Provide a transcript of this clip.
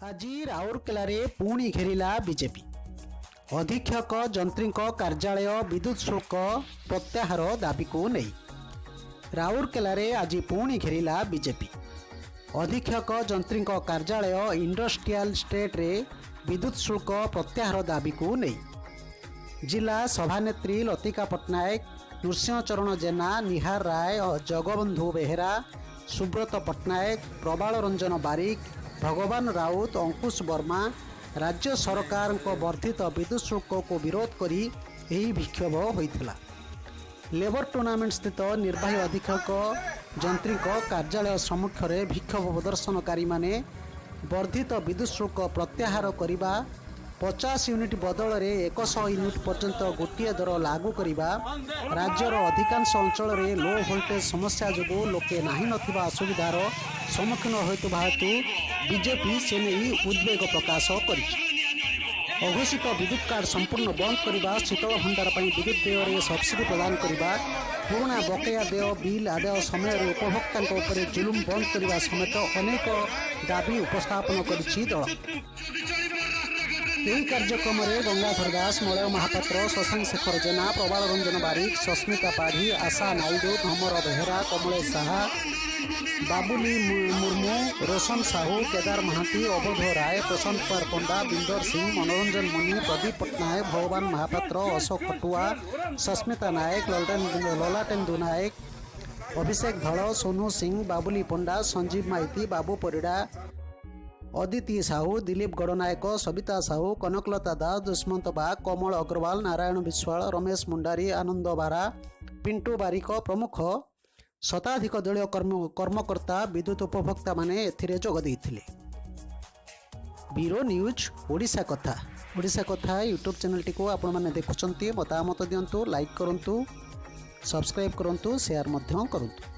ଆଜି ରାଉରକେଲାରେ ପୁଣି ଘେରିଲା ବିଜେପି। ଅଧୀକ୍ଷକ ଯନ୍ତ୍ରୀଙ୍କ କାର୍ଯ୍ୟାଳୟ ବିଦ୍ୟୁତ୍ ଶୁଳ୍କ ପ୍ରତ୍ୟାହାର ଦାବିକୁ ନେଇ ରାଉରକେଲାରେ ଆଜି ପୁଣି ଘେରିଲା ବିଜେପି। ଅଧୀକ୍ଷକ ଯନ୍ତ୍ରୀଙ୍କ କାର୍ଯ୍ୟାଳୟ ଇଣ୍ଡଷ୍ଟ୍ରିଆଲ ଷ୍ଟେଟ୍ରେ ବିଦ୍ୟୁତ୍ ଶୁଳ୍କ ପ୍ରତ୍ୟାହାର ଦାବିକୁ ନେଇ ଜିଲ୍ଲା ସଭାନେତ୍ରୀ ଲତିକା ପଟ୍ଟନାୟକ, ନୃସିଂହଚରଣ ଜେନା, ନିହାର ରାୟ, ଜଗବନ୍ଧୁ ବେହେରା, ସୁବ୍ରତ ପଟ୍ଟନାୟକ, ପ୍ରବାଳ ରଞ୍ଜନ ବାରିକ, ଭଗବାନ ରାଉତ, ଅଙ୍କୁଶ ବର୍ମା ରାଜ୍ୟ ସରକାରଙ୍କ ବର୍ଦ୍ଧିତ ବିଦ୍ୟୁତ୍ ଶୁଳ୍କକୁ ବିରୋଧ କରି ଏହି ବିକ୍ଷୋଭ ହୋଇଥିଲା। ଲେବର ଟୁର୍ଣ୍ଣାମେଣ୍ଟ ସ୍ଥିତ ନିର୍ବାହୀ ଅଧୀକ୍ଷକ ଯନ୍ତ୍ରୀଙ୍କ କାର୍ଯ୍ୟାଳୟ ସମ୍ମୁଖରେ ବିକ୍ଷୋଭ ପ୍ରଦର୍ଶନକାରୀମାନେ ବର୍ଦ୍ଧିତ ବିଦ୍ୟୁତ୍ ଶୁଳ୍କ ପ୍ରତ୍ୟାହାର କରିବା, 50 ୟୁନିଟ୍ ବଦଳରେ 100 ୟୁନିଟ୍ ପର୍ଯ୍ୟନ୍ତ ଗୋଟିଏ ଦର ଲାଗୁ କରିବା, ରାଜ୍ୟର ଅଧିକାଂଶ ଅଞ୍ଚଳରେ ଲୋ ଭୋଲ୍ଟେଜ୍ ସମସ୍ୟା ଯୋଗୁଁ ଲୋକେ ନାହିଁ ନଥିବା ଅସୁବିଧାର ସମ୍ମୁଖୀନ ହେଉଥିବା ହେତୁ ବିଜେପି ସେ ନେଇ ଉଦ୍ବେଗ ପ୍ରକାଶ କରିଛି। ଅଘୋଷିତ ବିଦ୍ୟୁତ୍ କାର୍ଡ ସମ୍ପୂର୍ଣ୍ଣ ବନ୍ଦ କରିବା, ଶୀତଳ ଭଣ୍ଡାର ପାଇଁ ବିଦ୍ୟୁତ୍ ଦେୟରେ ସବସିଡି ପ୍ରଦାନ କରିବା, ପୁରୁଣା ବକେୟା ଦେୟ ବିଲ୍ ଆଦାୟ ସମୟରେ ଉପଭୋକ୍ତାଙ୍କ ଉପରେ ଜୁଲୁମ ବନ୍ଦ କରିବା ସମେତ ଅନେକ ଦାବି ଉପସ୍ଥାପନ କରିଛି ଦଳ। ଏହି କାର୍ଯ୍ୟକ୍ରମରେ ଗଙ୍ଗାଧର ଦାସ, ମଳୟ ମହାପାତ୍ର, ଶଶାଙ୍କ ଶେଖର ଜେନା, ପ୍ରବାଳ ରଞ୍ଜନ ବାରିକ, ସସ୍ମିତା ପାଢ଼ୀ, ଆଶା ନାଇଡୁ, ଭମର ବେହେରା, କମଳେଶ ସାହା, ବାବୁଲି ମୁର୍ମୁ, ରୋଶନ ସାହୁ, କେଦାର ମହାନ୍ତି, ଅବୋଧ ରାୟ, ପ୍ରଶାନ୍ତ କୁମାର ପଣ୍ଡା, ବିନ୍ଦର ସିଂ, ମନୋରଞ୍ଜନ ମୁନି, ପ୍ରଦୀପ ପଟ୍ଟନାୟକ, ଭଗବାନ ମହାପାତ୍ର, ଅଶୋକ ଖଟୁଆ, ସସ୍ମିତା ନାୟକ, ଲଲାଟେନ୍ଦୁ ନାୟକ, ଅଭିଷେକ ଧଳ, ସୋନୁ ସିଂ, ବାବୁଲି ପଣ୍ଡା, ସଞ୍ଜୀବ ମାଇତି, ବାବୁ ପରିଡ଼ା, ଅଦିତି ସାହୁ, ଦିলীପ ଗଡ଼ନାୟକ, ସବିତା ସାହୁ, କନକଲତା ଦାସ, ଦୁଷ୍ମନ୍ତ ବାଗ, କମଳ ଅଗ୍ରୱାଲ, ନାରାୟଣ ବିଶ୍ୱାଳ, ରମେଶ ମୁଣ୍ଡାରୀ, ଆନନ୍ଦ ବାରା, ପିଣ୍ଟୁ ବାରିକ ପ୍ରମୁଖ ଶତାଧିକ ଦଳୀୟ କର୍ମକର୍ତ୍ତା ବିଦ୍ୟୁତ୍ ଉପଭୋକ୍ତାମାନେ ଏଥିରେ ଯୋଗ ଦେଇଥିଲେ। ବ୍ୟୁରୋ ନ୍ୟୁଜ୍ ଓଡ଼ିଶା କଥା। ଓଡ଼ିଶା କଥା ୟୁଟ୍ୟୁବ୍ ଚ୍ୟାନେଲଟିକୁ ଆପଣମାନେ ଦେଖୁଛନ୍ତି, ମତାମତ ଦିଅନ୍ତୁ, ଲାଇକ୍ କରନ୍ତୁ, ସବସ୍କ୍ରାଇବ୍ କରନ୍ତୁ, ସେୟାର ମଧ୍ୟ କରନ୍ତୁ।